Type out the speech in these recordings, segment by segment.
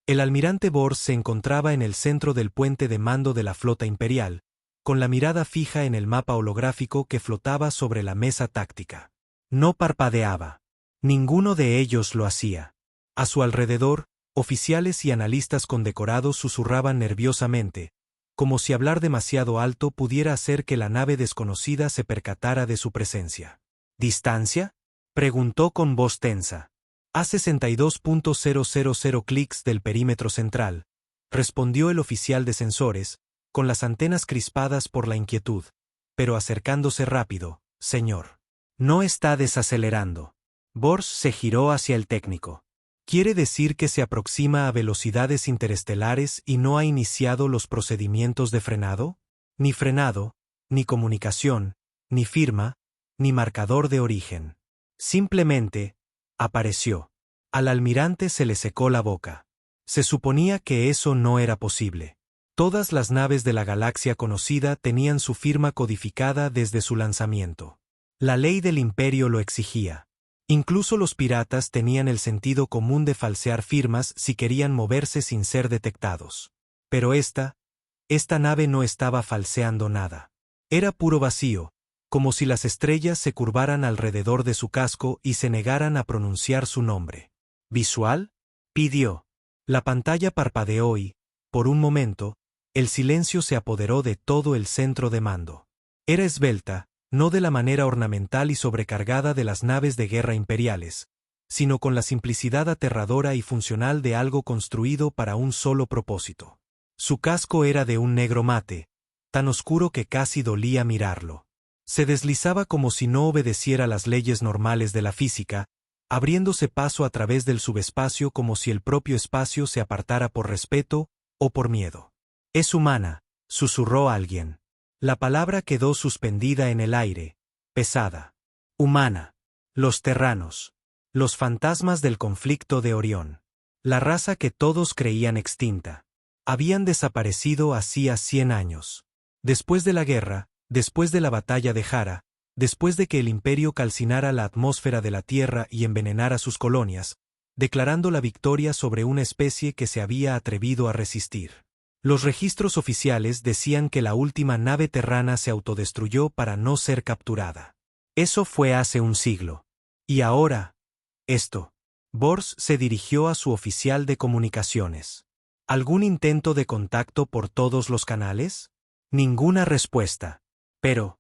El almirante Bors se encontraba en el centro del puente de mando de la flota imperial, con la mirada fija en el mapa holográfico que flotaba sobre la mesa táctica. No parpadeaba. Ninguno de ellos lo hacía. A su alrededor, oficiales y analistas condecorados susurraban nerviosamente, como si hablar demasiado alto pudiera hacer que la nave desconocida se percatara de su presencia. ¿Distancia?, preguntó con voz tensa. A 62.000 clics del perímetro central, respondió el oficial de sensores, con las antenas crispadas por la inquietud, pero acercándose rápido. Señor. No está desacelerando. Bors se giró hacia el técnico. ¿Quiere decir que se aproxima a velocidades interestelares y no ha iniciado los procedimientos de frenado? Ni frenado, ni comunicación, ni firma, ni marcador de origen. Simplemente, apareció. Al almirante se le secó la boca. Se suponía que eso no era posible. Todas las naves de la galaxia conocida tenían su firma codificada desde su lanzamiento. La ley del imperio lo exigía. Incluso los piratas tenían el sentido común de falsear firmas si querían moverse sin ser detectados. Pero esta nave no estaba falseando nada. Era puro vacío, como si las estrellas se curvaran alrededor de su casco y se negaran a pronunciar su nombre. ¿Visual?, pidió. La pantalla parpadeó y, por un momento, el silencio se apoderó de todo el centro de mando. Era esbelta, no de la manera ornamental y sobrecargada de las naves de guerra imperiales, sino con la simplicidad aterradora y funcional de algo construido para un solo propósito. Su casco era de un negro mate, tan oscuro que casi dolía mirarlo. Se deslizaba como si no obedeciera las leyes normales de la física, abriéndose paso a través del subespacio como si el propio espacio se apartara por respeto o por miedo. «Es humana», susurró alguien. La palabra quedó suspendida en el aire, pesada. Humana. Los terranos. Los fantasmas del conflicto de Orión. La raza que todos creían extinta. Habían desaparecido hacía 100 años. Después de la guerra, después de la batalla de Jara, después de que el imperio calcinara la atmósfera de la Tierra y envenenara sus colonias, declarando la victoria sobre una especie que se había atrevido a resistir. Los registros oficiales decían que la última nave terrana se autodestruyó para no ser capturada. Eso fue hace un siglo. Y ahora, esto. Bors se dirigió a su oficial de comunicaciones. ¿Algún intento de contacto por todos los canales? Ninguna respuesta. ¿Pero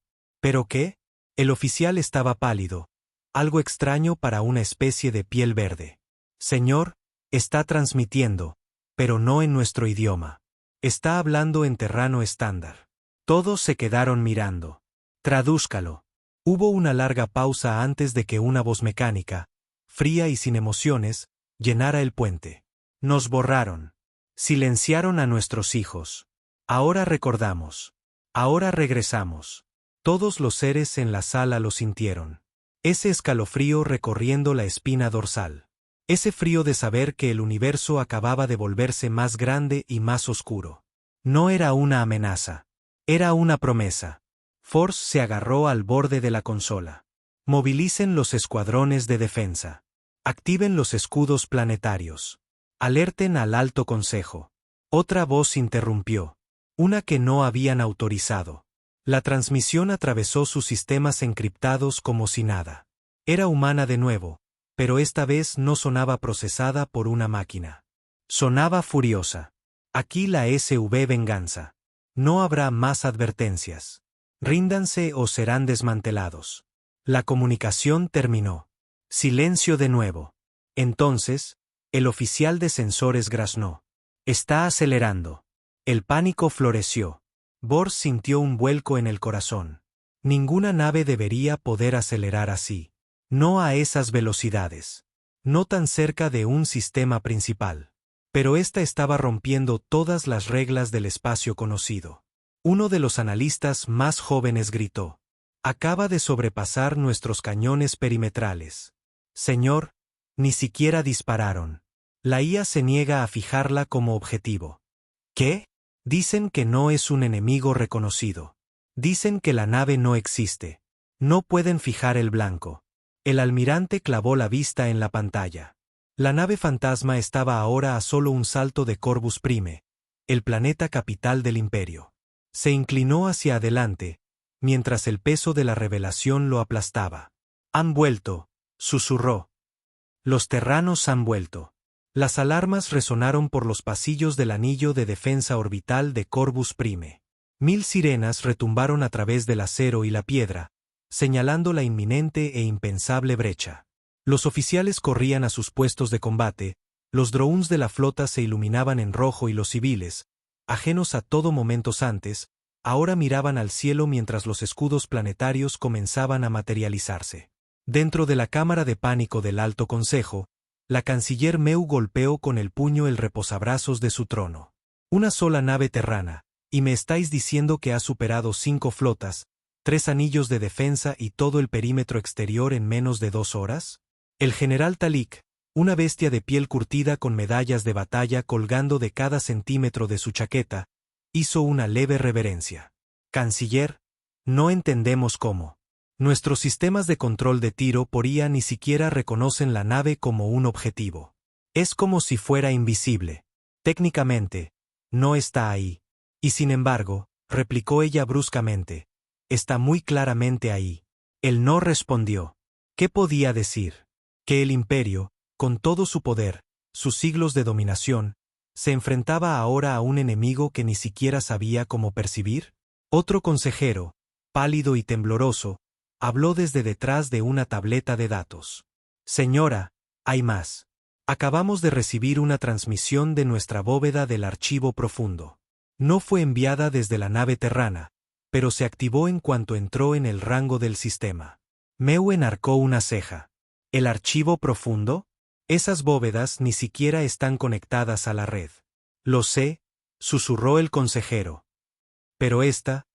qué? El oficial estaba pálido, algo extraño para una especie de piel verde. Señor, está transmitiendo, pero no en nuestro idioma. Está hablando en terrano estándar. Todos se quedaron mirando. Tradúzcalo. Hubo una larga pausa antes de que una voz mecánica, fría y sin emociones, llenara el puente. Nos borraron. Silenciaron a nuestros hijos. Ahora recordamos. Ahora regresamos. Todos los seres en la sala lo sintieron. Ese escalofrío recorriendo la espina dorsal. Ese frío de saber que el universo acababa de volverse más grande y más oscuro. No era una amenaza. Era una promesa. Force se agarró al borde de la consola. Movilicen los escuadrones de defensa. Activen los escudos planetarios. Alerten al Alto Consejo. Otra voz interrumpió. Una que no habían autorizado. La transmisión atravesó sus sistemas encriptados como si nada. Era humana de nuevo, pero esta vez no sonaba procesada por una máquina. Sonaba furiosa. Aquí la SV Venganza. No habrá más advertencias. Ríndanse o serán desmantelados. La comunicación terminó. Silencio de nuevo. Entonces, el oficial de sensores graznó. Está acelerando. El pánico floreció. Bors sintió un vuelco en el corazón. Ninguna nave debería poder acelerar así. No a esas velocidades. No tan cerca de un sistema principal. Pero esta estaba rompiendo todas las reglas del espacio conocido. Uno de los analistas más jóvenes gritó. Acaba de sobrepasar nuestros cañones perimetrales. Señor, ni siquiera dispararon. La IA se niega a fijarla como objetivo. ¿Qué? Dicen que no es un enemigo reconocido. Dicen que la nave no existe. No pueden fijar el blanco. El almirante clavó la vista en la pantalla. La nave fantasma estaba ahora a solo un salto de Corvus Prime, el planeta capital del Imperio. Se inclinó hacia adelante, mientras el peso de la revelación lo aplastaba. «Han vuelto», susurró. «Los terranos han vuelto». Las alarmas resonaron por los pasillos del anillo de defensa orbital de Corvus Prime. 1000 sirenas retumbaron a través del acero y la piedra, señalando la inminente e impensable brecha. Los oficiales corrían a sus puestos de combate, los drones de la flota se iluminaban en rojo y los civiles, ajenos a todo momentos antes, ahora miraban al cielo mientras los escudos planetarios comenzaban a materializarse. Dentro de la cámara de pánico del Alto Consejo, la canciller Meu golpeó con el puño el reposabrazos de su trono. Una sola nave terrana, y me estáis diciendo que ha superado 5 flotas, 3 anillos de defensa y todo el perímetro exterior en menos de 2 horas? El general Talik, una bestia de piel curtida con medallas de batalla colgando de cada centímetro de su chaqueta, hizo una leve reverencia. Canciller, no entendemos cómo. Nuestros sistemas de control de tiro por IA ni siquiera reconocen la nave como un objetivo. Es como si fuera invisible. Técnicamente, no está ahí. Y sin embargo, replicó ella bruscamente, está muy claramente ahí. Él no respondió. ¿Qué podía decir? Que el Imperio, con todo su poder, sus siglos de dominación, se enfrentaba ahora a un enemigo que ni siquiera sabía cómo percibir. Otro consejero, pálido y tembloroso, habló desde detrás de una tableta de datos. Señora, hay más. Acabamos de recibir una transmisión de nuestra bóveda del archivo profundo. No fue enviada desde la nave terrana, pero se activó en cuanto entró en el rango del sistema. Meu enarcó una ceja. ¿El archivo profundo? Esas bóvedas ni siquiera están conectadas a la red. Lo sé, susurró el consejero. Pero esta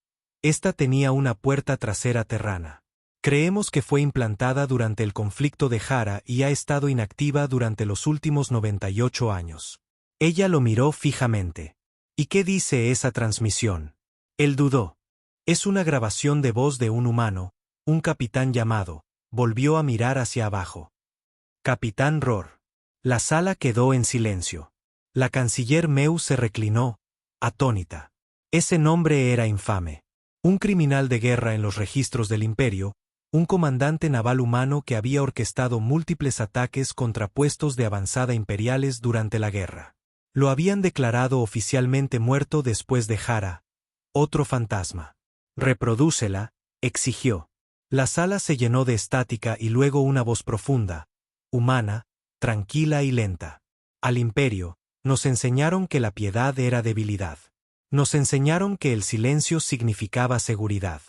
tenía una puerta trasera terrana. Creemos que fue implantada durante el conflicto de Hara y ha estado inactiva durante los últimos 98 años. Ella lo miró fijamente. ¿Y qué dice esa transmisión? Él dudó. Es una grabación de voz de un humano, un capitán llamado. Volvió a mirar hacia abajo. Capitán Rohr. La sala quedó en silencio. La canciller Meu se reclinó, atónita. Ese nombre era infame. Un criminal de guerra en los registros del Imperio, un comandante naval humano que había orquestado múltiples ataques contra puestos de avanzada imperiales durante la guerra. Lo habían declarado oficialmente muerto después de Hara. Otro fantasma. Reprodúcela, exigió. La sala se llenó de estática y luego una voz profunda, humana, tranquila y lenta. Al Imperio, nos enseñaron que la piedad era debilidad. Nos enseñaron que el silencio significaba seguridad.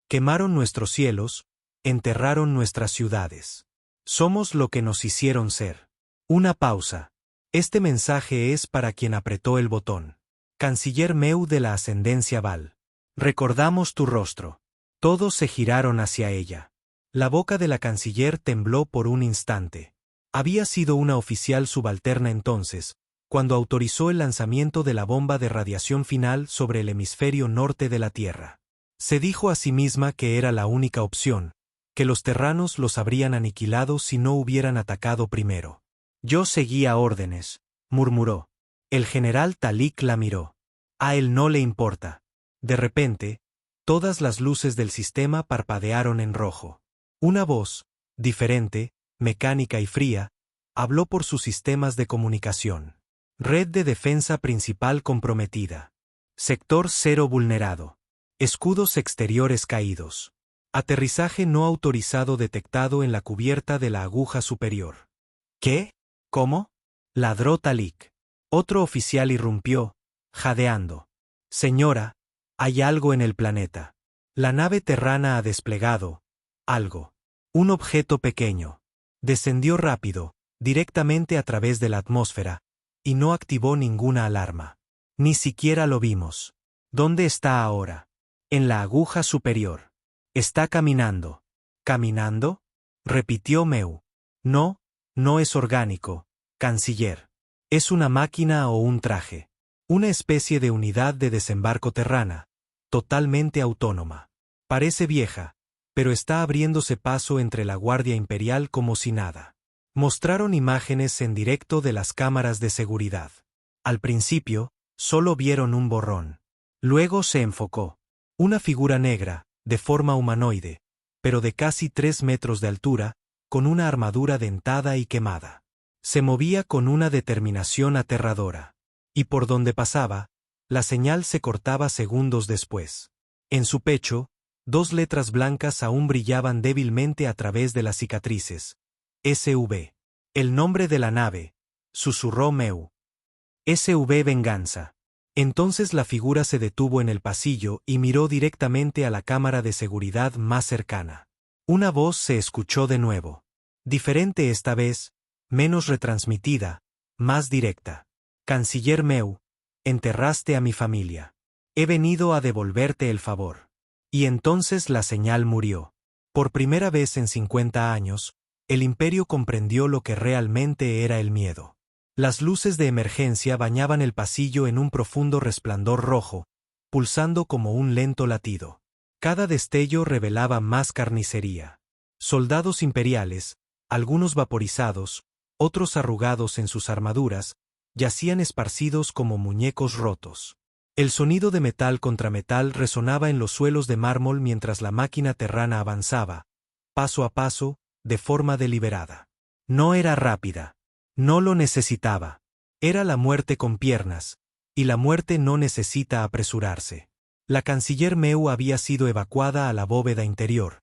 Quemaron nuestros cielos, enterraron nuestras ciudades. Somos lo que nos hicieron ser. Una pausa. Este mensaje es para quien apretó el botón. Canciller Meu de la ascendencia Val. Recordamos tu rostro. Todos se giraron hacia ella. La boca de la canciller tembló por un instante. Había sido una oficial subalterna entonces, cuando autorizó el lanzamiento de la bomba de radiación final sobre el hemisferio norte de la Tierra. Se dijo a sí misma que era la única opción, que los terranos los habrían aniquilado si no hubieran atacado primero. Yo seguía órdenes, murmuró. El general Talik la miró. A él no le importa. De repente, todas las luces del sistema parpadearon en rojo. Una voz, diferente, mecánica y fría, habló por sus sistemas de comunicación. Red de defensa principal comprometida. Sector 0 vulnerado. Escudos exteriores caídos. Aterrizaje no autorizado detectado en la cubierta de la aguja superior. ¿Qué? ¿Cómo? Ladró Talik. Otro oficial irrumpió, jadeando. Señora, hay algo en el planeta. La nave terrana ha desplegado algo. Un objeto pequeño. Descendió rápido, directamente a través de la atmósfera, y no activó ninguna alarma. Ni siquiera lo vimos. ¿Dónde está ahora? En la aguja superior. Está caminando. ¿Caminando? Repitió Meu. No, no es orgánico, canciller. Es una máquina o un traje. Una especie de unidad de desembarco terrana, totalmente autónoma. Parece vieja, pero está abriéndose paso entre la Guardia Imperial como si nada. Mostraron imágenes en directo de las cámaras de seguridad. Al principio, solo vieron un borrón. Luego se enfocó. Una figura negra, de forma humanoide, pero de casi 3 metros de altura, con una armadura dentada y quemada. Se movía con una determinación aterradora. Y por donde pasaba, la señal se cortaba segundos después. En su pecho, 2 letras blancas aún brillaban débilmente a través de las cicatrices. SV. El nombre de la nave, susurró Meu. SV Venganza. Entonces la figura se detuvo en el pasillo y miró directamente a la cámara de seguridad más cercana. Una voz se escuchó de nuevo. Diferente esta vez, menos retransmitida, más directa. Canciller Meu, enterraste a mi familia. He venido a devolverte el favor. Y entonces la señal murió. Por primera vez en 50 años, el imperio comprendió lo que realmente era el miedo. Las luces de emergencia bañaban el pasillo en un profundo resplandor rojo, pulsando como un lento latido. Cada destello revelaba más carnicería. Soldados imperiales, algunos vaporizados, otros arrugados en sus armaduras, yacían esparcidos como muñecos rotos. El sonido de metal contra metal resonaba en los suelos de mármol mientras la máquina terrana avanzaba, paso a paso, de forma deliberada. No era rápida. No lo necesitaba. Era la muerte con piernas, y la muerte no necesita apresurarse. La canciller Meu había sido evacuada a la bóveda interior,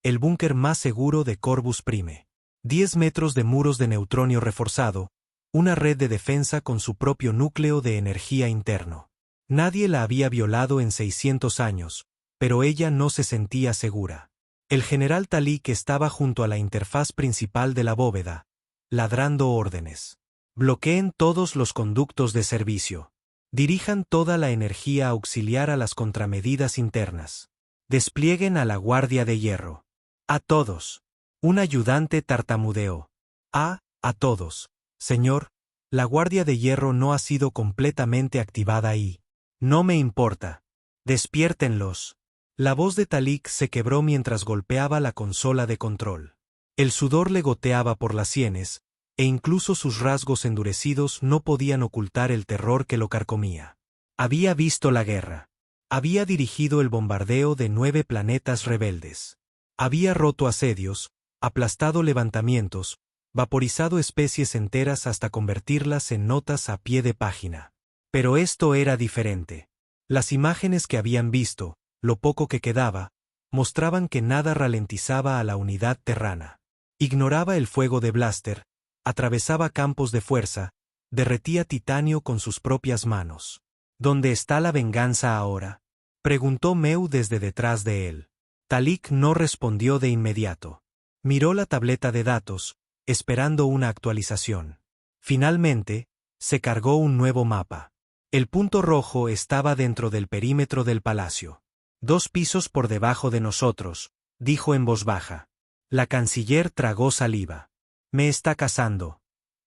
el búnker más seguro de Corvus Prime. 10 metros de muros de neutronio reforzado, una red de defensa con su propio núcleo de energía interno. Nadie la había violado en 600 años, pero ella no se sentía segura. El general Talik estaba junto a la interfaz principal de la bóveda, ladrando órdenes. Bloqueen todos los conductos de servicio. Dirijan toda la energía auxiliar a las contramedidas internas. Desplieguen a la Guardia de Hierro. A todos. Un ayudante tartamudeó. A todos. Señor, la Guardia de Hierro no ha sido completamente activada y... No me importa. Despiértenlos. La voz de Talik se quebró mientras golpeaba la consola de control. El sudor le goteaba por las sienes, e incluso sus rasgos endurecidos no podían ocultar el terror que lo carcomía. Había visto la guerra. Había dirigido el bombardeo de 9 planetas rebeldes. Había roto asedios, aplastado levantamientos, vaporizado especies enteras hasta convertirlas en notas a pie de página. Pero esto era diferente. Las imágenes que habían visto, lo poco que quedaba, mostraban que nada ralentizaba a la unidad terrana. Ignoraba el fuego de Blaster, atravesaba campos de fuerza, derretía titanio con sus propias manos. ¿Dónde está la venganza ahora?, preguntó Meu desde detrás de él. Talik no respondió de inmediato. Miró la tableta de datos, esperando una actualización. Finalmente, se cargó un nuevo mapa. El punto rojo estaba dentro del perímetro del palacio. 2 pisos por debajo de nosotros, dijo en voz baja. La canciller tragó saliva. Me está cazando,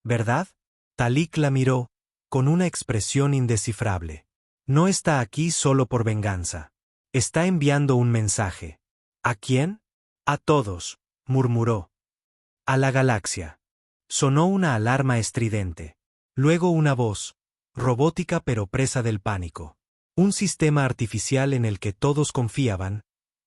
¿verdad? Talik la miró, con una expresión indescifrable. No está aquí solo por venganza. Está enviando un mensaje. ¿A quién? A todos, murmuró. A la galaxia. Sonó una alarma estridente. Luego una voz, robótica pero presa del pánico. Un sistema artificial en el que todos confiaban,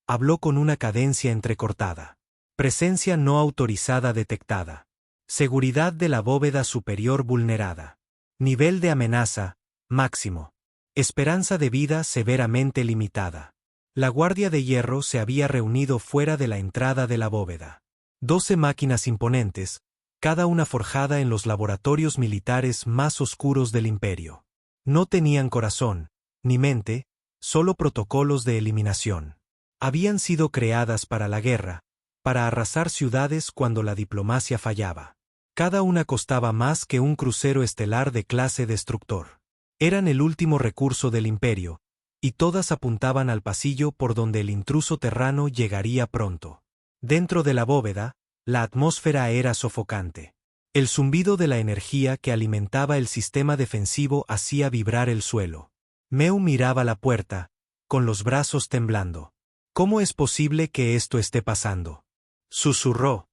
habló con una cadencia entrecortada. Presencia no autorizada detectada. Seguridad de la bóveda superior vulnerada. Nivel de amenaza, máximo. Esperanza de vida severamente limitada. La Guardia de Hierro se había reunido fuera de la entrada de la bóveda. 12 máquinas imponentes, cada una forjada en los laboratorios militares más oscuros del imperio. No tenían corazón, ni mente, solo protocolos de eliminación. Habían sido creadas para la guerra, para arrasar ciudades cuando la diplomacia fallaba. Cada una costaba más que un crucero estelar de clase destructor. Eran el último recurso del imperio, y todas apuntaban al pasillo por donde el intruso terrano llegaría pronto. Dentro de la bóveda, la atmósfera era sofocante. El zumbido de la energía que alimentaba el sistema defensivo hacía vibrar el suelo. Meu miraba la puerta, con los brazos temblando. ¿Cómo es posible que esto esté pasando?, susurró.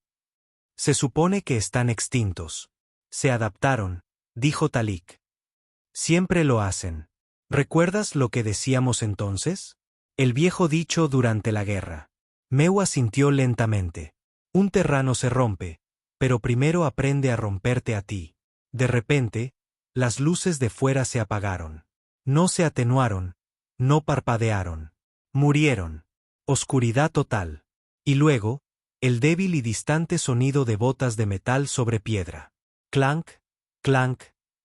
Se supone que están extintos. Se adaptaron, dijo Talik. Siempre lo hacen. ¿Recuerdas lo que decíamos entonces? El viejo dicho durante la guerra. Meu asintió lentamente. Un terrano se rompe, pero primero aprende a romperte a ti. De repente, las luces de fuera se apagaron. No se atenuaron, no parpadearon. Murieron. Oscuridad total. Y luego, el débil y distante sonido de botas de metal sobre piedra. Clank, clank,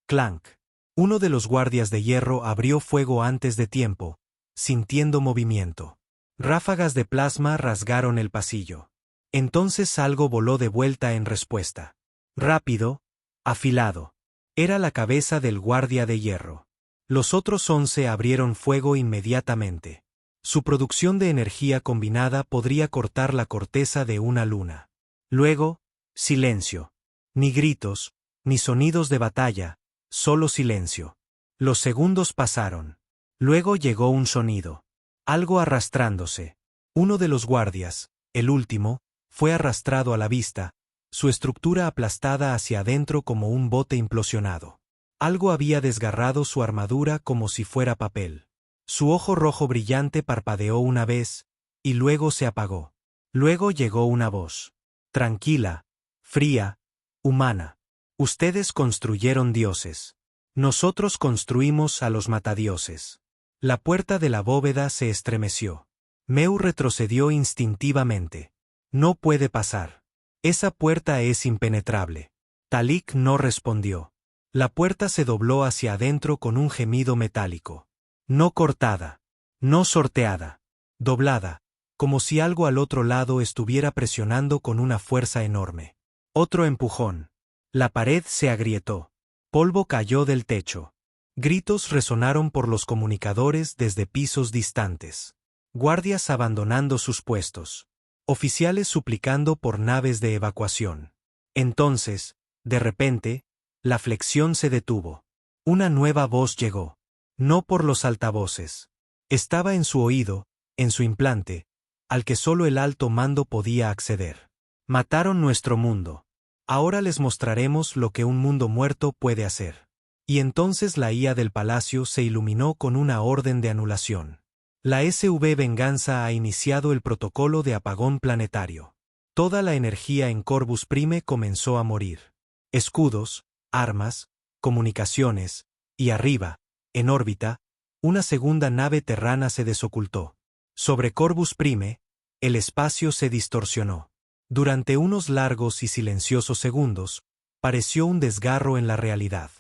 clank. Uno de los guardias de hierro abrió fuego antes de tiempo, sintiendo movimiento. Ráfagas de plasma rasgaron el pasillo. Entonces algo voló de vuelta en respuesta. Rápido, afilado. Era la cabeza del guardia de hierro. Los otros 11 abrieron fuego inmediatamente. Su producción de energía combinada podría cortar la corteza de una luna. Luego, silencio. Ni gritos, ni sonidos de batalla, solo silencio. Los segundos pasaron. Luego llegó un sonido. Algo arrastrándose. Uno de los guardias, el último, fue arrastrado a la vista, su estructura aplastada hacia adentro como un bote implosionado. Algo había desgarrado su armadura como si fuera papel. Su ojo rojo brillante parpadeó una vez, y luego se apagó. Luego llegó una voz. Tranquila, fría, humana. Ustedes construyeron dioses. Nosotros construimos a los matadioses. La puerta de la bóveda se estremeció. Meu retrocedió instintivamente. No puede pasar. Esa puerta es impenetrable. Talik no respondió. La puerta se dobló hacia adentro con un gemido metálico. No cortada. No sorteada. Doblada, como si algo al otro lado estuviera presionando con una fuerza enorme. Otro empujón. La pared se agrietó. Polvo cayó del techo. Gritos resonaron por los comunicadores desde pisos distantes. Guardias abandonando sus puestos. Oficiales suplicando por naves de evacuación. Entonces, de repente, la flexión se detuvo. Una nueva voz llegó. No por los altavoces. Estaba en su oído, en su implante, al que solo el alto mando podía acceder. Mataron nuestro mundo. Ahora les mostraremos lo que un mundo muerto puede hacer. Y entonces la IA del palacio se iluminó con una orden de anulación. La SV Venganza ha iniciado el protocolo de apagón planetario. Toda la energía en Corvus Prime comenzó a morir. Escudos, armas, comunicaciones, y arriba, en órbita, una segunda nave terrana se desocultó. Sobre Corvus Prime, el espacio se distorsionó. Durante unos largos y silenciosos segundos, pareció un desgarro en la realidad.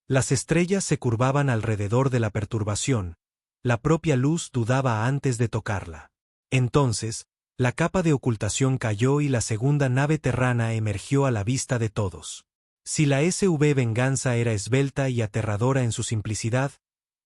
Las estrellas se curvaban alrededor de la perturbación, la propia luz dudaba antes de tocarla. Entonces, la capa de ocultación cayó y la segunda nave terrana emergió a la vista de todos. Si la SV Venganza era esbelta y aterradora en su simplicidad,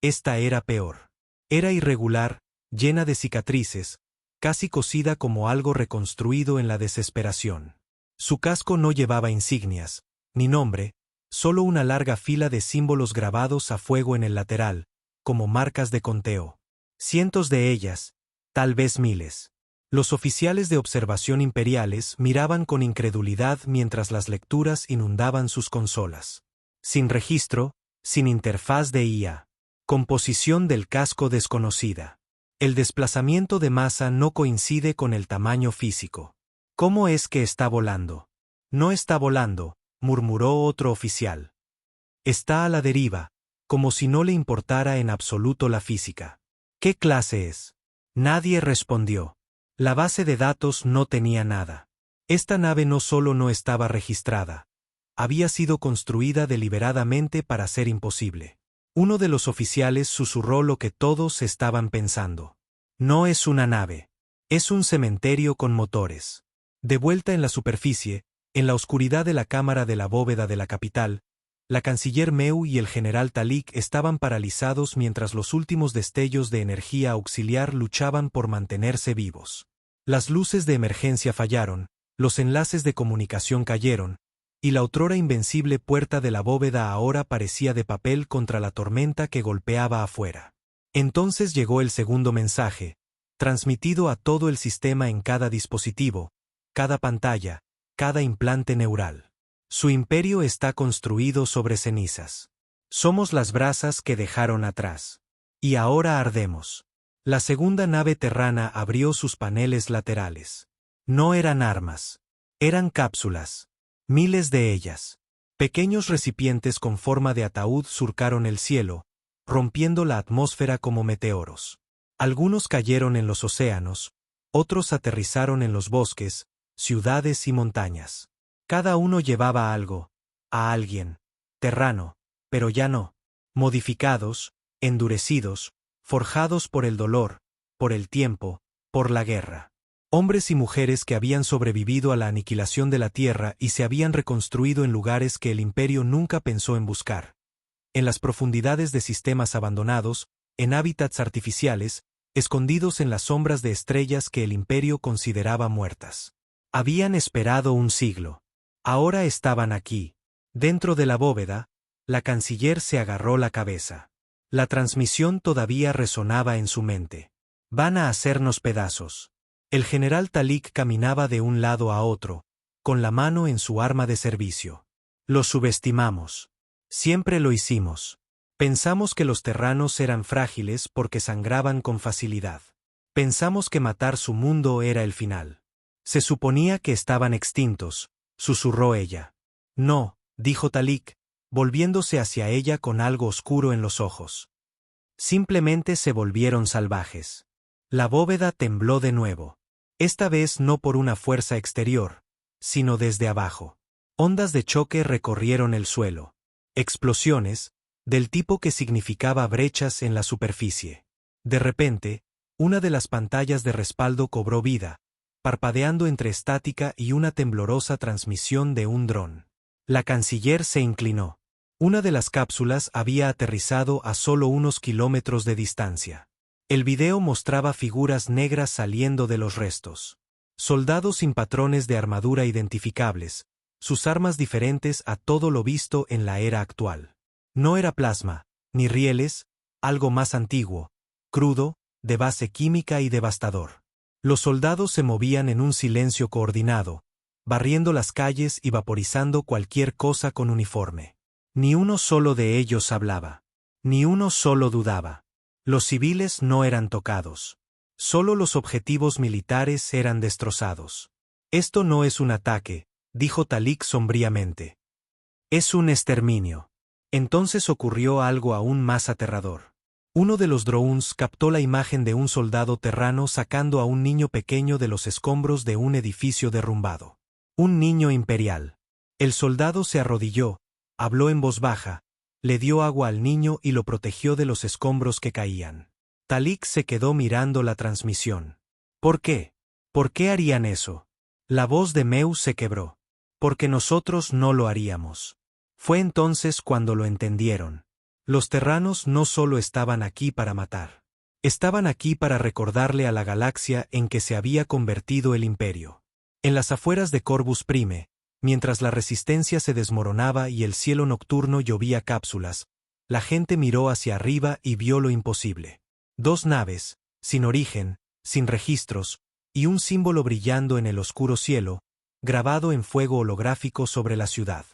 esta era peor. Era irregular, llena de cicatrices, casi cosida como algo reconstruido en la desesperación. Su casco no llevaba insignias, ni nombre, solo una larga fila de símbolos grabados a fuego en el lateral, como marcas de conteo. Cientos de ellas, tal vez miles. Los oficiales de observación imperiales miraban con incredulidad mientras las lecturas inundaban sus consolas. Sin registro, sin interfaz de IA. Composición del casco desconocida. El desplazamiento de masa no coincide con el tamaño físico. ¿Cómo es que está volando? No está volando, murmuró otro oficial. Está a la deriva, como si no le importara en absoluto la física. ¿Qué clase es? Nadie respondió. La base de datos no tenía nada. Esta nave no solo no estaba registrada, había sido construida deliberadamente para ser imposible. Uno de los oficiales susurró lo que todos estaban pensando. No es una nave. Es un cementerio con motores. De vuelta en la superficie, en la oscuridad de la cámara de la bóveda de la capital, la canciller Meu y el general Talik estaban paralizados mientras los últimos destellos de energía auxiliar luchaban por mantenerse vivos. Las luces de emergencia fallaron, los enlaces de comunicación cayeron, y la otrora invencible puerta de la bóveda ahora parecía de papel contra la tormenta que golpeaba afuera. Entonces llegó el segundo mensaje, transmitido a todo el sistema en cada dispositivo, cada pantalla, cada implante neural. Su imperio está construido sobre cenizas. Somos las brasas que dejaron atrás. Y ahora ardemos. La segunda nave terrana abrió sus paneles laterales. No eran armas. Eran cápsulas. Miles de ellas. Pequeños recipientes con forma de ataúd surcaron el cielo, rompiendo la atmósfera como meteoros. Algunos cayeron en los océanos, otros aterrizaron en los bosques, ciudades y montañas. Cada uno llevaba algo, a alguien, terrano, pero ya no. Modificados, endurecidos, forjados por el dolor, por el tiempo, por la guerra. Hombres y mujeres que habían sobrevivido a la aniquilación de la Tierra y se habían reconstruido en lugares que el Imperio nunca pensó en buscar. En las profundidades de sistemas abandonados, en hábitats artificiales, escondidos en las sombras de estrellas que el Imperio consideraba muertas. Habían esperado un siglo. Ahora estaban aquí. Dentro de la bóveda, la canciller se agarró la cabeza. La transmisión todavía resonaba en su mente. Van a hacernos pedazos. El general Talik caminaba de un lado a otro, con la mano en su arma de servicio. Los subestimamos. Siempre lo hicimos. Pensamos que los terranos eran frágiles porque sangraban con facilidad. Pensamos que matar su mundo era el final. Se suponía que estaban extintos, susurró ella. No, dijo Talik, volviéndose hacia ella con algo oscuro en los ojos. Simplemente se volvieron salvajes. La bóveda tembló de nuevo. Esta vez no por una fuerza exterior, sino desde abajo. Ondas de choque recorrieron el suelo. Explosiones, del tipo que significaba brechas en la superficie. De repente, una de las pantallas de respaldo cobró vida, parpadeando entre estática y una temblorosa transmisión de un dron. La canciller se inclinó. Una de las cápsulas había aterrizado a solo unos kilómetros de distancia. El video mostraba figuras negras saliendo de los restos. Soldados sin patrones de armadura identificables, sus armas diferentes a todo lo visto en la era actual. No era plasma, ni rieles, algo más antiguo, crudo, de base química y devastador. Los soldados se movían en un silencio coordinado, barriendo las calles y vaporizando cualquier cosa con uniforme. Ni uno solo de ellos hablaba. Ni uno solo dudaba. Los civiles no eran tocados. Solo los objetivos militares eran destrozados. Esto no es un ataque, dijo Talik sombríamente. Es un exterminio. Entonces ocurrió algo aún más aterrador. Uno de los drones captó la imagen de un soldado terrano sacando a un niño pequeño de los escombros de un edificio derrumbado. Un niño imperial. El soldado se arrodilló, habló en voz baja, le dio agua al niño y lo protegió de los escombros que caían. Talik se quedó mirando la transmisión. ¿Por qué? ¿Por qué harían eso? La voz de Meu se quebró. Porque nosotros no lo haríamos. Fue entonces cuando lo entendieron. Los terranos no solo estaban aquí para matar. Estaban aquí para recordarle a la galaxia en que se había convertido el Imperio. En las afueras de Corvus Prime, mientras la resistencia se desmoronaba y el cielo nocturno llovía cápsulas, la gente miró hacia arriba y vio lo imposible. 2 naves, sin origen, sin registros, y un símbolo brillando en el oscuro cielo, grabado en fuego holográfico sobre la ciudad.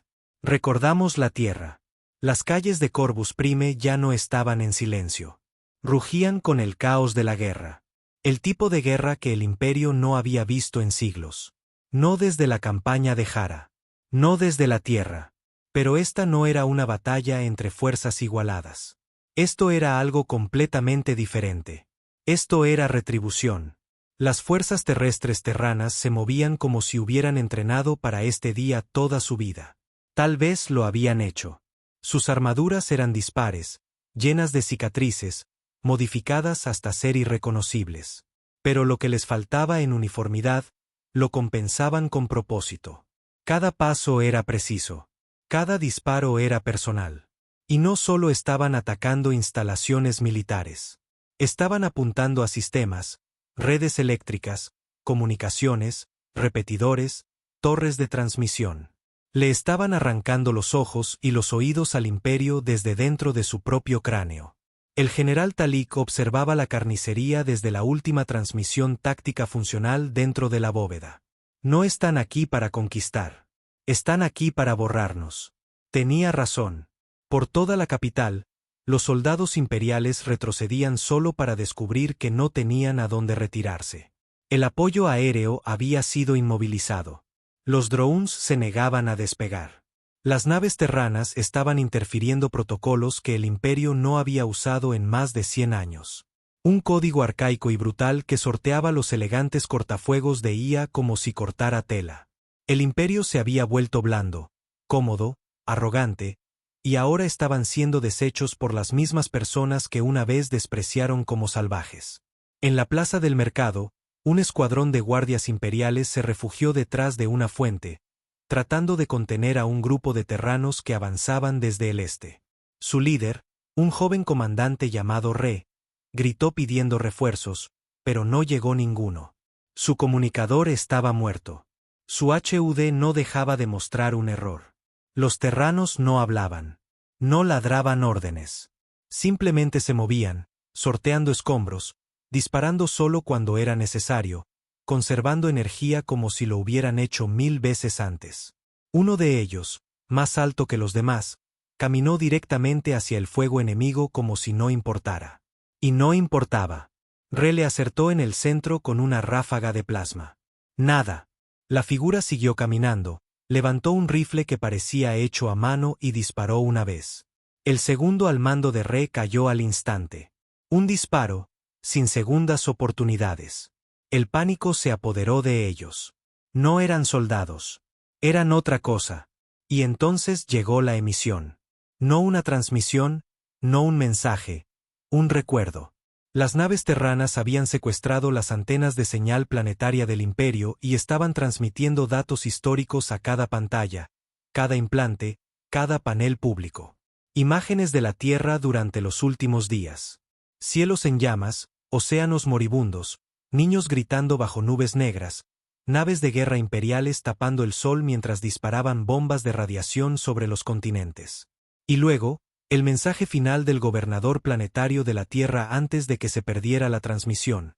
Recordamos la Tierra. Las calles de Corvus Prime ya no estaban en silencio. Rugían con el caos de la guerra. El tipo de guerra que el Imperio no había visto en siglos. No desde la campaña de Jara. No desde la Tierra. Pero esta no era una batalla entre fuerzas igualadas. Esto era algo completamente diferente. Esto era retribución. Las fuerzas terrestres terranas se movían como si hubieran entrenado para este día toda su vida. Tal vez lo habían hecho. Sus armaduras eran dispares, llenas de cicatrices, modificadas hasta ser irreconocibles. Pero lo que les faltaba en uniformidad, lo compensaban con propósito. Cada paso era preciso. Cada disparo era personal. Y no solo estaban atacando instalaciones militares. Estaban apuntando a sistemas, redes eléctricas, comunicaciones, repetidores, torres de transmisión. Le estaban arrancando los ojos y los oídos al Imperio desde dentro de su propio cráneo. El general Talik observaba la carnicería desde la última transmisión táctica funcional dentro de la bóveda. No están aquí para conquistar. Están aquí para borrarnos. Tenía razón. Por toda la capital, los soldados imperiales retrocedían solo para descubrir que no tenían a dónde retirarse. El apoyo aéreo había sido inmovilizado. Los drones se negaban a despegar. Las naves terranas estaban interfiriendo protocolos que el imperio no había usado en más de 100 años. Un código arcaico y brutal que sorteaba los elegantes cortafuegos de IA como si cortara tela. El imperio se había vuelto blando, cómodo, arrogante, y ahora estaban siendo deshechos por las mismas personas que una vez despreciaron como salvajes. En la plaza del mercado, un escuadrón de guardias imperiales se refugió detrás de una fuente, tratando de contener a un grupo de terranos que avanzaban desde el este. Su líder, un joven comandante llamado Re, gritó pidiendo refuerzos, pero no llegó ninguno. Su comunicador estaba muerto. Su HUD no dejaba de mostrar un error. Los terranos no hablaban. No ladraban órdenes. Simplemente se movían, sorteando escombros, disparando solo cuando era necesario, conservando energía como si lo hubieran hecho 1000 veces antes. Uno de ellos, más alto que los demás, caminó directamente hacia el fuego enemigo como si no importara. Y no importaba. Re le acertó en el centro con una ráfaga de plasma. Nada. La figura siguió caminando, levantó un rifle que parecía hecho a mano y disparó una vez. El segundo al mando de Re cayó al instante. Un disparo, sin segundas oportunidades. El pánico se apoderó de ellos. No eran soldados. Eran otra cosa. Y entonces llegó la emisión. No una transmisión, no un mensaje. Un recuerdo. Las naves terranas habían secuestrado las antenas de señal planetaria del imperio y estaban transmitiendo datos históricos a cada pantalla, cada implante, cada panel público. Imágenes de la Tierra durante los últimos días. Cielos en llamas, océanos moribundos, niños gritando bajo nubes negras, naves de guerra imperiales tapando el sol mientras disparaban bombas de radiación sobre los continentes. Y luego, el mensaje final del gobernador planetario de la Tierra antes de que se perdiera la transmisión.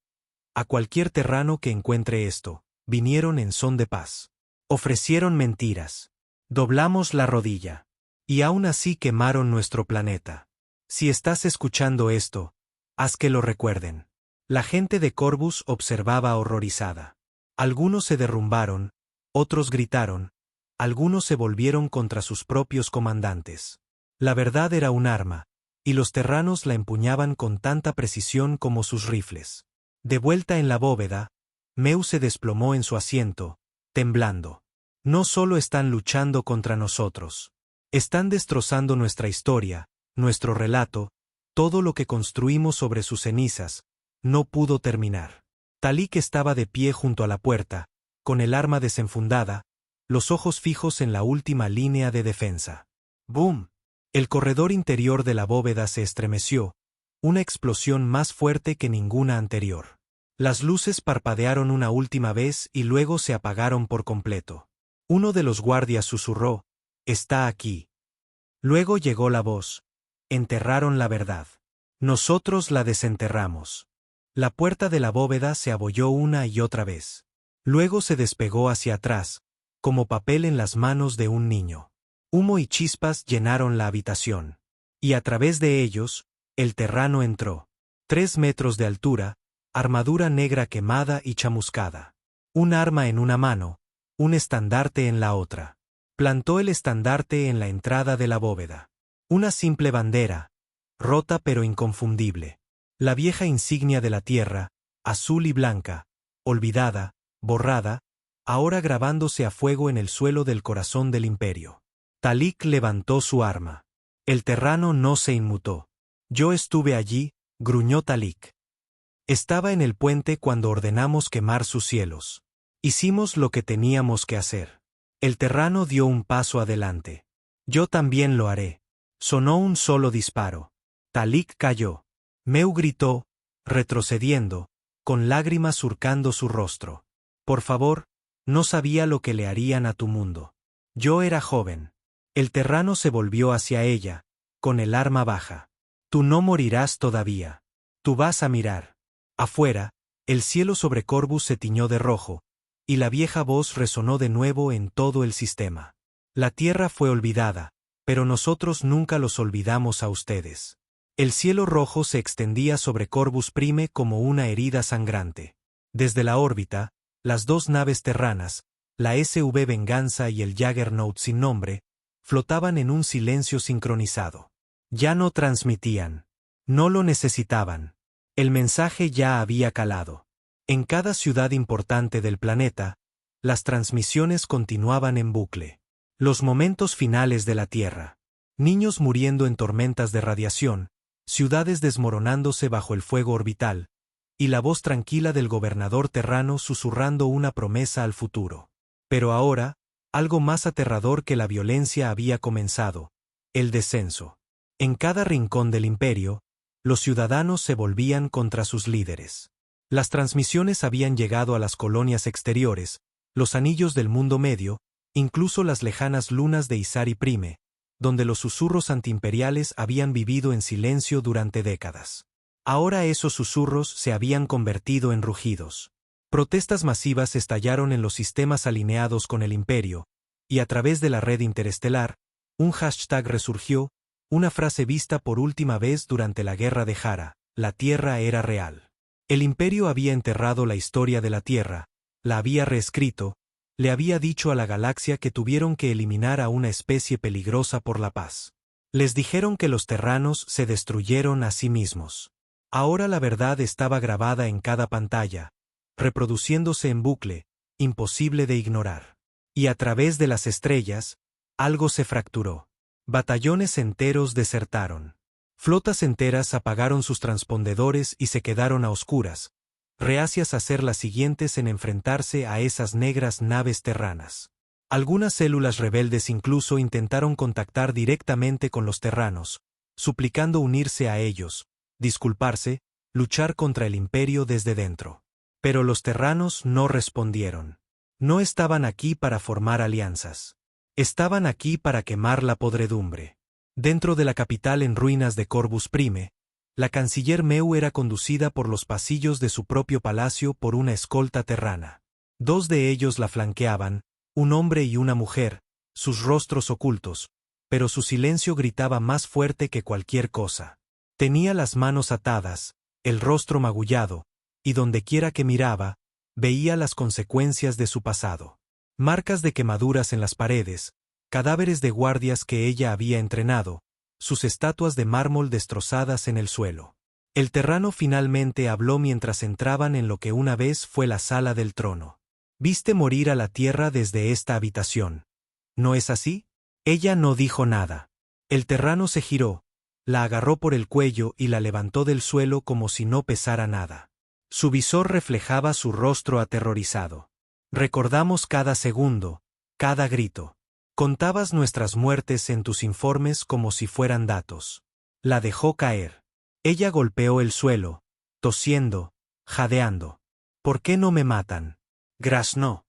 A cualquier terrano que encuentre esto, vinieron en son de paz. Ofrecieron mentiras. Doblamos la rodilla. Y aún así quemaron nuestro planeta. Si estás escuchando esto, haz que lo recuerden. La gente de Corvus observaba horrorizada. Algunos se derrumbaron, otros gritaron, algunos se volvieron contra sus propios comandantes. La verdad era un arma, y los terranos la empuñaban con tanta precisión como sus rifles. De vuelta en la bóveda, Meu se desplomó en su asiento, temblando. No solo están luchando contra nosotros. Están destrozando nuestra historia, nuestro relato, todo lo que construimos sobre sus cenizas. No pudo terminar. Talik estaba de pie junto a la puerta, con el arma desenfundada, los ojos fijos en la última línea de defensa. ¡Boom! El corredor interior de la bóveda se estremeció, una explosión más fuerte que ninguna anterior. Las luces parpadearon una última vez y luego se apagaron por completo. Uno de los guardias susurró, «Está aquí». Luego llegó la voz, «Enterraron la verdad. Nosotros la desenterramos». La puerta de la bóveda se abolló una y otra vez. Luego se despegó hacia atrás, como papel en las manos de un niño. Humo y chispas llenaron la habitación. Y a través de ellos, el terrano entró. 3 metros de altura, armadura negra quemada y chamuscada. Un arma en una mano, un estandarte en la otra. Plantó el estandarte en la entrada de la bóveda. Una simple bandera, rota pero inconfundible. La vieja insignia de la tierra, azul y blanca, olvidada, borrada, ahora grabándose a fuego en el suelo del corazón del imperio. Talik levantó su arma. El terrano no se inmutó. Yo estuve allí, gruñó Talik. Estaba en el puente cuando ordenamos quemar sus cielos. Hicimos lo que teníamos que hacer. El terrano dio un paso adelante. Yo también lo haré. Sonó un solo disparo. Talik cayó. Meu gritó, retrocediendo, con lágrimas surcando su rostro. Por favor, no sabía lo que le harían a tu mundo. Yo era joven. El terrano se volvió hacia ella, con el arma baja. Tú no morirás todavía. Tú vas a mirar. Afuera, el cielo sobre Corvus se tiñó de rojo, y la vieja voz resonó de nuevo en todo el sistema. La Tierra fue olvidada, pero nosotros nunca los olvidamos a ustedes. El cielo rojo se extendía sobre Corvus Prime como una herida sangrante. Desde la órbita, las dos naves terranas, la SV Venganza y el Juggernaut sin nombre, flotaban en un silencio sincronizado. Ya no transmitían. No lo necesitaban. El mensaje ya había calado. En cada ciudad importante del planeta, las transmisiones continuaban en bucle. Los momentos finales de la Tierra. Niños muriendo en tormentas de radiación, ciudades desmoronándose bajo el fuego orbital, y la voz tranquila del gobernador terrano susurrando una promesa al futuro. Pero ahora, algo más aterrador que la violencia había comenzado: el descenso. En cada rincón del imperio, los ciudadanos se volvían contra sus líderes. Las transmisiones habían llegado a las colonias exteriores, los anillos del mundo medio, incluso las lejanas lunas de Isari Prime, donde los susurros antiimperiales habían vivido en silencio durante décadas. Ahora esos susurros se habían convertido en rugidos. Protestas masivas estallaron en los sistemas alineados con el imperio, y a través de la red interestelar, un hashtag resurgió, una frase vista por última vez durante la Guerra de Hara: la Tierra era real. El imperio había enterrado la historia de la Tierra, la había reescrito, le había dicho a la galaxia que tuvieron que eliminar a una especie peligrosa por la paz. Les dijeron que los terranos se destruyeron a sí mismos. Ahora la verdad estaba grabada en cada pantalla, reproduciéndose en bucle, imposible de ignorar. Y a través de las estrellas, algo se fracturó. Batallones enteros desertaron. Flotas enteras apagaron sus transpondedores y se quedaron a oscuras, reacias a ser las siguientes en enfrentarse a esas negras naves terranas. Algunas células rebeldes incluso intentaron contactar directamente con los terranos, suplicando unirse a ellos, disculparse, luchar contra el imperio desde dentro. Pero los terranos no respondieron. No estaban aquí para formar alianzas. Estaban aquí para quemar la podredumbre. Dentro de la capital en ruinas de Corvus Prime, la canciller Meu era conducida por los pasillos de su propio palacio por una escolta terrana. Dos de ellos la flanqueaban, un hombre y una mujer, sus rostros ocultos, pero su silencio gritaba más fuerte que cualquier cosa. Tenía las manos atadas, el rostro magullado, y dondequiera que miraba, veía las consecuencias de su pasado. Marcas de quemaduras en las paredes, cadáveres de guardias que ella había entrenado, sus estatuas de mármol destrozadas en el suelo. El terrano finalmente habló mientras entraban en lo que una vez fue la sala del trono. «Viste morir a la Tierra desde esta habitación. ¿No es así?» Ella no dijo nada. El terrano se giró, la agarró por el cuello y la levantó del suelo como si no pesara nada. Su visor reflejaba su rostro aterrorizado. «Recordamos cada segundo, cada grito. Contabas nuestras muertes en tus informes como si fueran datos». La dejó caer. Ella golpeó el suelo, tosiendo, jadeando. «¿Por qué no me matan?» Graznó.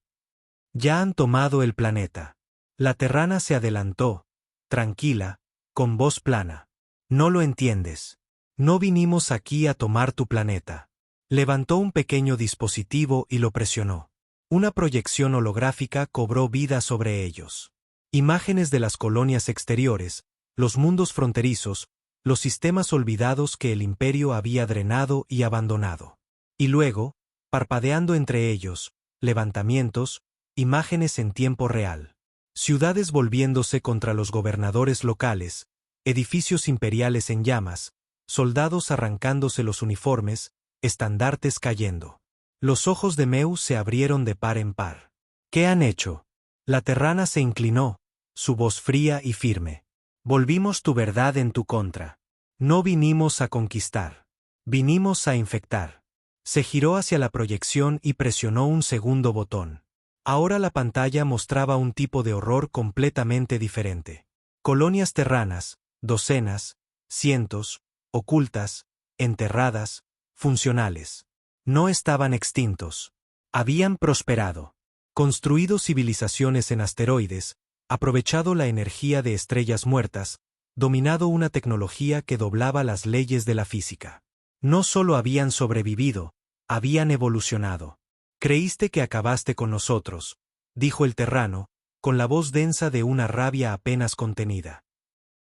«Ya han tomado el planeta». La terrana se adelantó, tranquila, con voz plana. «No lo entiendes. No vinimos aquí a tomar tu planeta». Levantó un pequeño dispositivo y lo presionó. Una proyección holográfica cobró vida sobre ellos. Imágenes de las colonias exteriores, los mundos fronterizos, los sistemas olvidados que el imperio había drenado y abandonado. Y luego, parpadeando entre ellos, levantamientos, imágenes en tiempo real. Ciudades volviéndose contra los gobernadores locales, edificios imperiales en llamas, soldados arrancándose los uniformes, estandartes cayendo. Los ojos de Meu se abrieron de par en par. «¿Qué han hecho?» La terrana se inclinó, su voz fría y firme. «Volvimos tu verdad en tu contra. No vinimos a conquistar. Vinimos a infectar». Se giró hacia la proyección y presionó un segundo botón. Ahora la pantalla mostraba un tipo de horror completamente diferente. Colonias terranas, docenas, cientos, ocultas, enterradas, funcionales. No estaban extintos. Habían prosperado. Construido civilizaciones en asteroides, aprovechado la energía de estrellas muertas, dominado una tecnología que doblaba las leyes de la física. No solo habían sobrevivido, habían evolucionado. Creíste que acabaste con nosotros, dijo el terrano, con la voz densa de una rabia apenas contenida.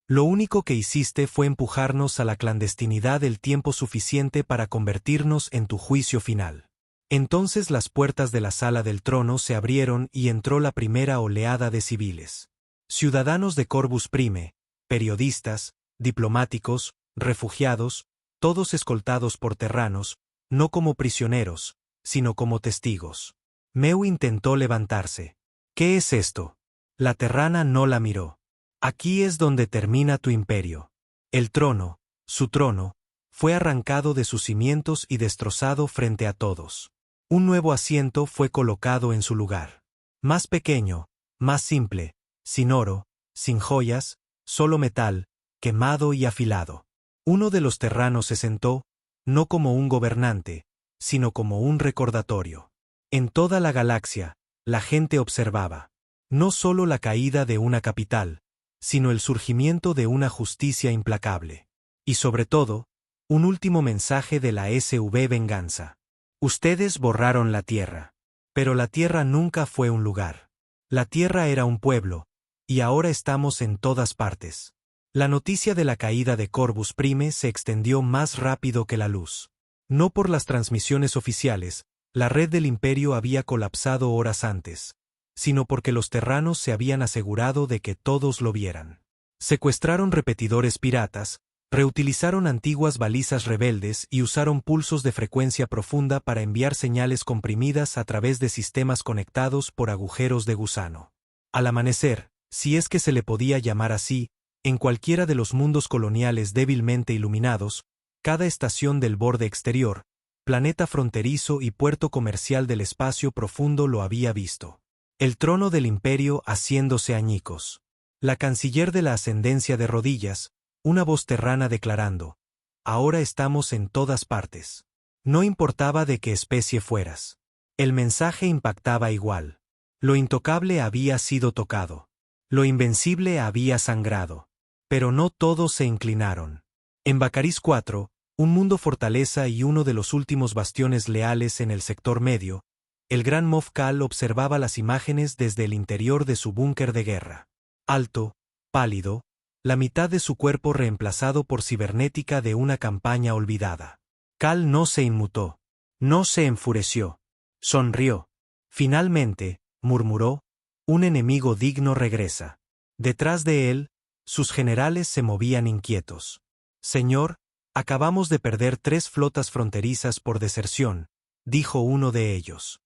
Lo único que hiciste fue empujarnos a la clandestinidad el tiempo suficiente para convertirnos en tu juicio final. Entonces las puertas de la sala del trono se abrieron y entró la primera oleada de civiles. Ciudadanos de Corvus Prime, periodistas, diplomáticos, refugiados, todos escoltados por terranos, no como prisioneros, sino como testigos. Meu intentó levantarse. ¿Qué es esto? La terrana no la miró. Aquí es donde termina tu imperio. El trono, su trono, fue arrancado de sus cimientos y destrozado frente a todos. Un nuevo asiento fue colocado en su lugar. Más pequeño, más simple, sin oro, sin joyas, solo metal, quemado y afilado. Uno de los terranos se sentó, no como un gobernante, sino como un recordatorio. En toda la galaxia, la gente observaba, no solo la caída de una capital, sino el surgimiento de una justicia implacable. Y sobre todo, un último mensaje de la SV Venganza. Ustedes borraron la Tierra. Pero la Tierra nunca fue un lugar. La Tierra era un pueblo, y ahora estamos en todas partes. La noticia de la caída de Corvus Prime se extendió más rápido que la luz. No por las transmisiones oficiales, la red del Imperio había colapsado horas antes, sino porque los terranos se habían asegurado de que todos lo vieran. Secuestraron repetidores piratas, reutilizaron antiguas balizas rebeldes y usaron pulsos de frecuencia profunda para enviar señales comprimidas a través de sistemas conectados por agujeros de gusano. Al amanecer, si es que se le podía llamar así, en cualquiera de los mundos coloniales débilmente iluminados, cada estación del borde exterior, planeta fronterizo y puerto comercial del espacio profundo lo había visto. El trono del imperio haciéndose añicos. La canciller de la ascendencia de rodillas, una voz terrana declarando, ahora estamos en todas partes. No importaba de qué especie fueras. El mensaje impactaba igual. Lo intocable había sido tocado. Lo invencible había sangrado. Pero no todos se inclinaron. En Baccaris 4, un mundo fortaleza y uno de los últimos bastiones leales en el sector medio, el gran Moff Kal observaba las imágenes desde el interior de su búnker de guerra. Alto, pálido, la mitad de su cuerpo reemplazado por cibernética de una campaña olvidada. Kal no se inmutó. No se enfureció. Sonrió. Finalmente, murmuró, un enemigo digno regresa. Detrás de él, sus generales se movían inquietos. Señor, acabamos de perder 3 flotas fronterizas por deserción, dijo uno de ellos.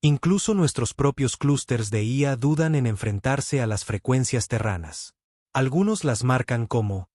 Incluso nuestros propios clústeres de IA dudan en enfrentarse a las frecuencias terranas. Algunos las marcan como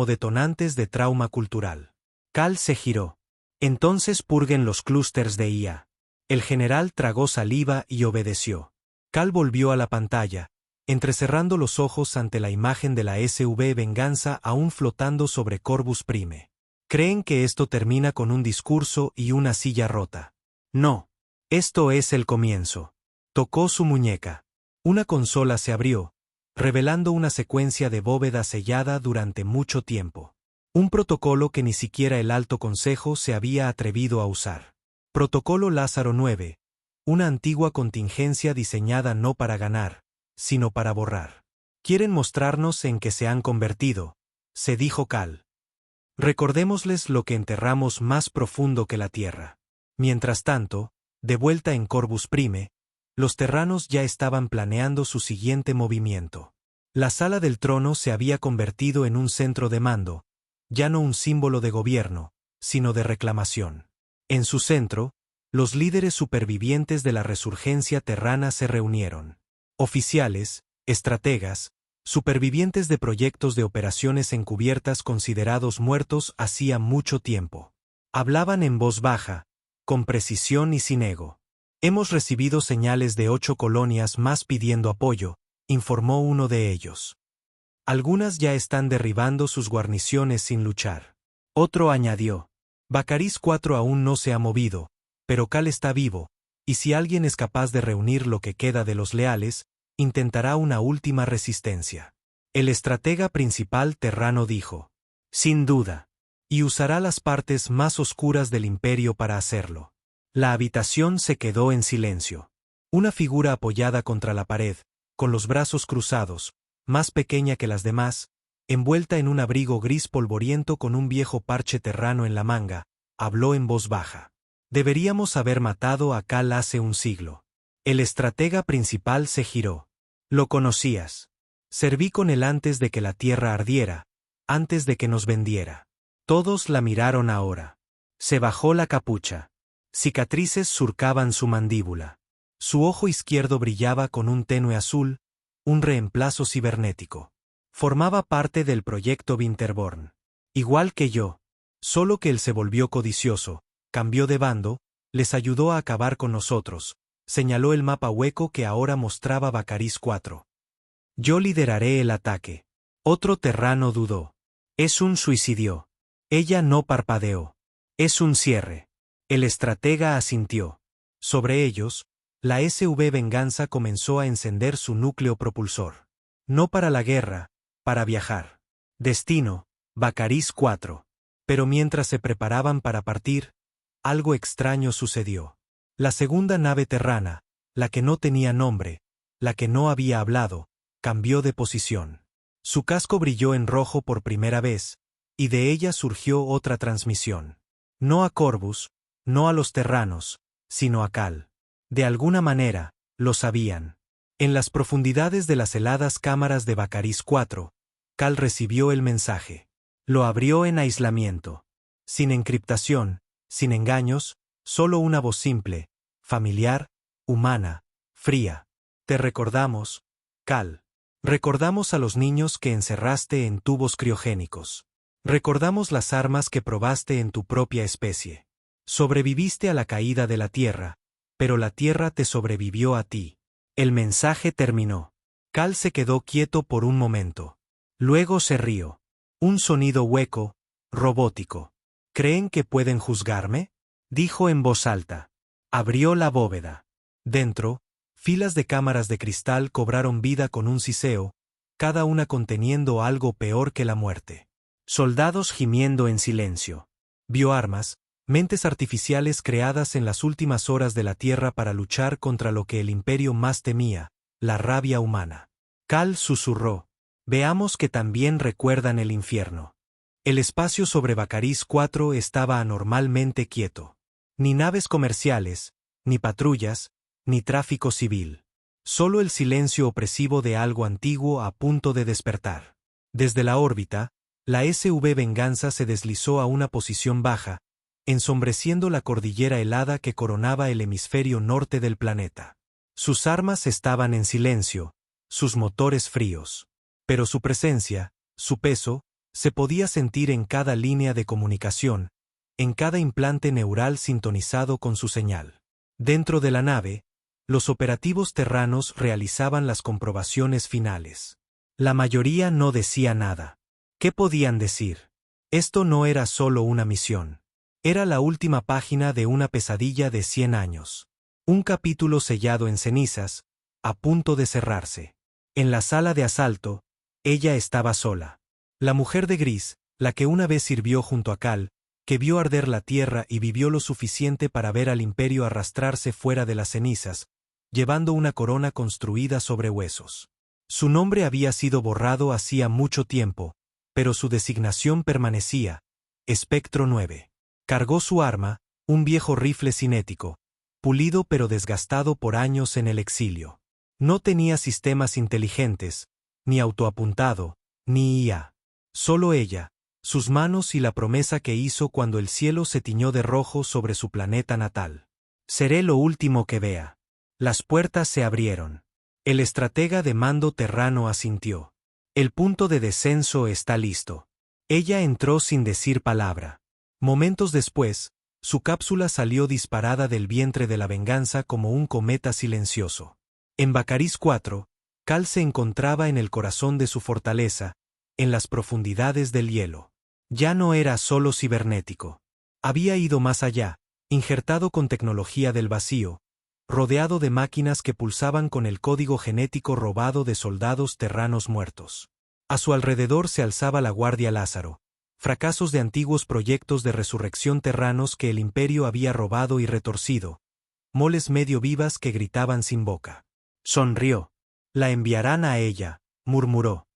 detonantes de trauma cultural. Kal se giró. Entonces purguen los clústeres de IA. El general tragó saliva y obedeció. Kal volvió a la pantalla, entrecerrando los ojos ante la imagen de la SV Venganza aún flotando sobre Corvus Prime. ¿Creen que esto termina con un discurso y una silla rota? No. Esto es el comienzo. Tocó su muñeca. Una consola se abrió, revelando una secuencia de bóveda sellada durante mucho tiempo. Un protocolo que ni siquiera el Alto Consejo se había atrevido a usar. Protocolo Lázaro 9, una antigua contingencia diseñada no para ganar, sino para borrar. Quieren mostrarnos en qué se han convertido, se dijo Kal. Recordémosles lo que enterramos más profundo que la tierra. Mientras tanto, de vuelta en Corvus Prime, los terranos ya estaban planeando su siguiente movimiento. La sala del trono se había convertido en un centro de mando, ya no un símbolo de gobierno, sino de reclamación. En su centro, los líderes supervivientes de la resurgencia terrana se reunieron. Oficiales, estrategas, supervivientes de proyectos de operaciones encubiertas considerados muertos hacía mucho tiempo. Hablaban en voz baja, con precisión y sin ego. Hemos recibido señales de 8 colonias más pidiendo apoyo, informó uno de ellos. Algunas ya están derribando sus guarniciones sin luchar. Otro añadió. Baccaris 4 aún no se ha movido, pero Kal está vivo, y si alguien es capaz de reunir lo que queda de los leales, intentará una última resistencia. El estratega principal terrano dijo. Sin duda. Y usará las partes más oscuras del imperio para hacerlo. La habitación se quedó en silencio. Una figura apoyada contra la pared, con los brazos cruzados, más pequeña que las demás, envuelta en un abrigo gris polvoriento con un viejo parche terrano en la manga, habló en voz baja. Deberíamos haber matado a Cal hace un siglo. El estratega principal se giró. Lo conocías. Serví con él antes de que la tierra ardiera, antes de que nos vendiera. Todos la miraron ahora. Se bajó la capucha. Cicatrices surcaban su mandíbula. Su ojo izquierdo brillaba con un tenue azul, un reemplazo cibernético. Formaba parte del proyecto Winterborn. Igual que yo. Solo que él se volvió codicioso, cambió de bando, les ayudó a acabar con nosotros, señaló el mapa hueco que ahora mostraba Baccaris 4. Yo lideraré el ataque. Otro terrano dudó. Es un suicidio. Ella no parpadeó. Es un cierre. El estratega asintió. Sobre ellos, la SV Venganza comenzó a encender su núcleo propulsor. No para la guerra, para viajar. Destino, Baccaris 4. Pero mientras se preparaban para partir, algo extraño sucedió. La segunda nave terrana, la que no tenía nombre, la que no había hablado, cambió de posición. Su casco brilló en rojo por primera vez, y de ella surgió otra transmisión. No a Corvus, no a los terranos, sino a Cal. De alguna manera, lo sabían. En las profundidades de las heladas cámaras de Baccaris 4, Cal recibió el mensaje. Lo abrió en aislamiento. Sin encriptación, sin engaños, solo una voz simple, familiar, humana, fría. Te recordamos, Cal. Recordamos a los niños que encerraste en tubos criogénicos. Recordamos las armas que probaste en tu propia especie. Sobreviviste a la caída de la Tierra, pero la Tierra te sobrevivió a ti. El mensaje terminó. Cal se quedó quieto por un momento. Luego se rió. Un sonido hueco, robótico. ¿Creen que pueden juzgarme?, dijo en voz alta. Abrió la bóveda. Dentro, filas de cámaras de cristal cobraron vida con un siseo, cada una conteniendo algo peor que la muerte. Soldados gimiendo en silencio. Bioarmas, mentes artificiales creadas en las últimas horas de la Tierra para luchar contra lo que el Imperio más temía, la rabia humana. Cal susurró. Veamos que también recuerdan el infierno. El espacio sobre Baccaris 4 estaba anormalmente quieto. Ni naves comerciales, ni patrullas, ni tráfico civil. Solo el silencio opresivo de algo antiguo a punto de despertar. Desde la órbita, la SV Venganza se deslizó a una posición baja, ensombreciendo la cordillera helada que coronaba el hemisferio norte del planeta. Sus armas estaban en silencio, sus motores fríos. Pero su presencia, su peso, se podía sentir en cada línea de comunicación, en cada implante neural sintonizado con su señal. Dentro de la nave, los operativos terranos realizaban las comprobaciones finales. La mayoría no decía nada. ¿Qué podían decir? Esto no era solo una misión. Era la última página de una pesadilla de 100 años. Un capítulo sellado en cenizas, a punto de cerrarse. En la sala de asalto, ella estaba sola. La mujer de gris, la que una vez sirvió junto a Cal, que vio arder la tierra y vivió lo suficiente para ver al imperio arrastrarse fuera de las cenizas, llevando una corona construida sobre huesos. Su nombre había sido borrado hacía mucho tiempo, pero su designación permanecía, Espectro 9. Cargó su arma, un viejo rifle cinético, pulido pero desgastado por años en el exilio. No tenía sistemas inteligentes, ni autoapuntado, ni IA. Solo ella, sus manos y la promesa que hizo cuando el cielo se tiñó de rojo sobre su planeta natal. Seré lo último que vea. Las puertas se abrieron. El estratega de mando terrano asintió. El punto de descenso está listo. Ella entró sin decir palabra. Momentos después, su cápsula salió disparada del vientre de la venganza como un cometa silencioso. En Baccaris 4, Cal se encontraba en el corazón de su fortaleza, en las profundidades del hielo. Ya no era solo cibernético. Había ido más allá, injertado con tecnología del vacío, rodeado de máquinas que pulsaban con el código genético robado de soldados terranos muertos. A su alrededor se alzaba la Guardia Lázaro, fracasos de antiguos proyectos de resurrección terranos que el imperio había robado y retorcido, moles medio vivas que gritaban sin boca. Sonrió. La enviarán a ella, murmuró.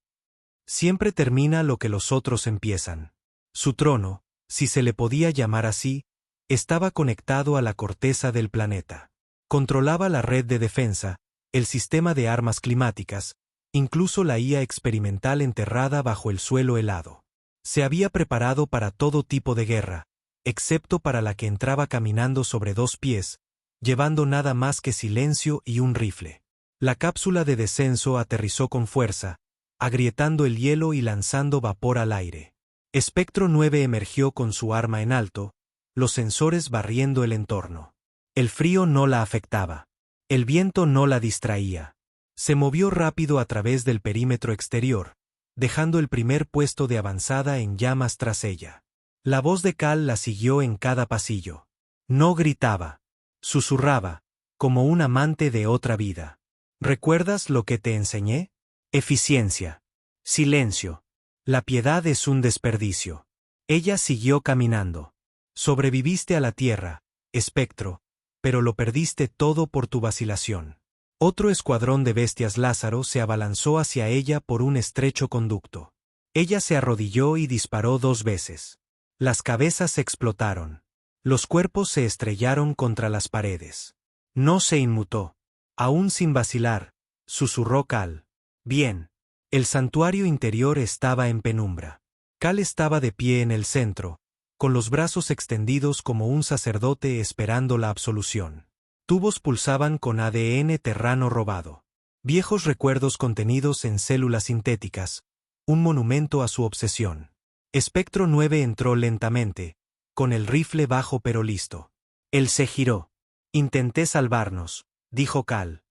Siempre termina lo que los otros empiezan. Su trono, si se le podía llamar así, estaba conectado a la corteza del planeta. Controlaba la red de defensa, el sistema de armas climáticas, incluso la IA experimental enterrada bajo el suelo helado. Se había preparado para todo tipo de guerra, excepto para la que entraba caminando sobre dos pies, llevando nada más que silencio y un rifle. La cápsula de descenso aterrizó con fuerza, agrietando el hielo y lanzando vapor al aire. Espectro 9 emergió con su arma en alto, los sensores barriendo el entorno. El frío no la afectaba. El viento no la distraía. Se movió rápido a través del perímetro exterior, dejando el primer puesto de avanzada en llamas tras ella. La voz de Cal la siguió en cada pasillo. No gritaba. Susurraba, como un amante de otra vida. ¿Recuerdas lo que te enseñé? Eficiencia. Silencio. La piedad es un desperdicio. Ella siguió caminando. Sobreviviste a la tierra, espectro, pero lo perdiste todo por tu vacilación. Otro escuadrón de bestias Lázaro se abalanzó hacia ella por un estrecho conducto. Ella se arrodilló y disparó 2 veces. Las cabezas explotaron. Los cuerpos se estrellaron contra las paredes. No se inmutó. Aún sin vacilar, susurró Cal. Bien. El santuario interior estaba en penumbra. Cal estaba de pie en el centro, con los brazos extendidos como un sacerdote esperando la absolución. Tubos pulsaban con ADN terrano robado. Viejos recuerdos contenidos en células sintéticas, un monumento a su obsesión. Espectro 9 entró lentamente, con el rifle bajo pero listo. Él se giró. Intenté salvarnos, dijo Cal.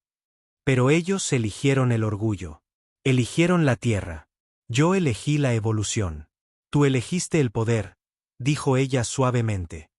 Pero ellos eligieron el orgullo. Eligieron la tierra. Yo elegí la evolución. Tú elegiste el poder, dijo ella suavemente.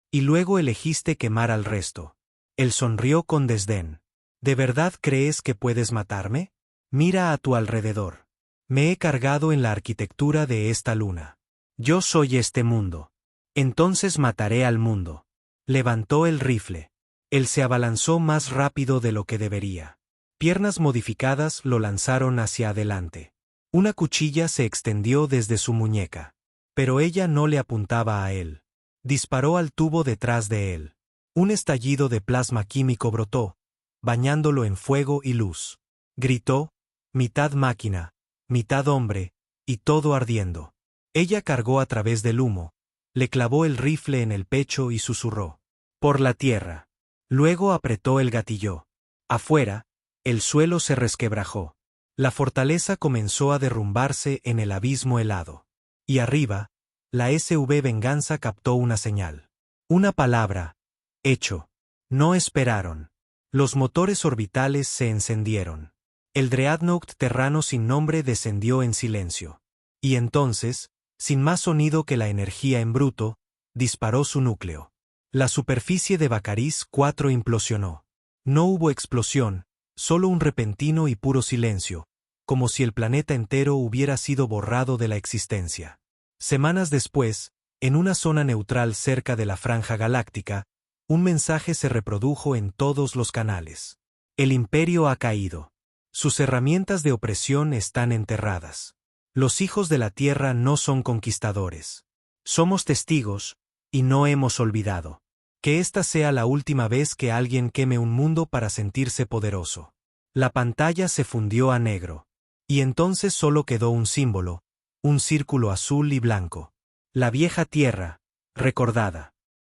Y luego elegiste quemar al resto. Él sonrió con desdén. ¿De verdad crees que puedes matarme? Mira a tu alrededor. Me he cargado en la arquitectura de esta luna. Yo soy este mundo. Entonces mataré al mundo. Levantó el rifle. Él se abalanzó más rápido de lo que debería. Piernas modificadas lo lanzaron hacia adelante. Una cuchilla se extendió desde su muñeca. Pero ella no le apuntaba a él. Disparó al tubo detrás de él. Un estallido de plasma químico brotó, bañándolo en fuego y luz. Gritó, mitad máquina, mitad hombre, y todo ardiendo. Ella cargó a través del humo, le clavó el rifle en el pecho y susurró. Por la tierra. Luego apretó el gatillo. Afuera, el suelo se resquebrajó. La fortaleza comenzó a derrumbarse en el abismo helado. Y arriba, la SV Venganza captó una señal. Una palabra. Hecho. No esperaron. Los motores orbitales se encendieron. El Dreadnought terrano sin nombre descendió en silencio. Y entonces, sin más sonido que la energía en bruto, disparó su núcleo. La superficie de Bacariz 4 implosionó. No hubo explosión, solo un repentino y puro silencio, como si el planeta entero hubiera sido borrado de la existencia. Semanas después, en una zona neutral cerca de la franja galáctica, un mensaje se reprodujo en todos los canales. El imperio ha caído. Sus herramientas de opresión están enterradas. Los hijos de la tierra no son conquistadores. Somos testigos, y no hemos olvidado. Que esta sea la última vez que alguien queme un mundo para sentirse poderoso. La pantalla se fundió a negro. Y entonces solo quedó un símbolo, un círculo azul y blanco. La vieja tierra, recordada.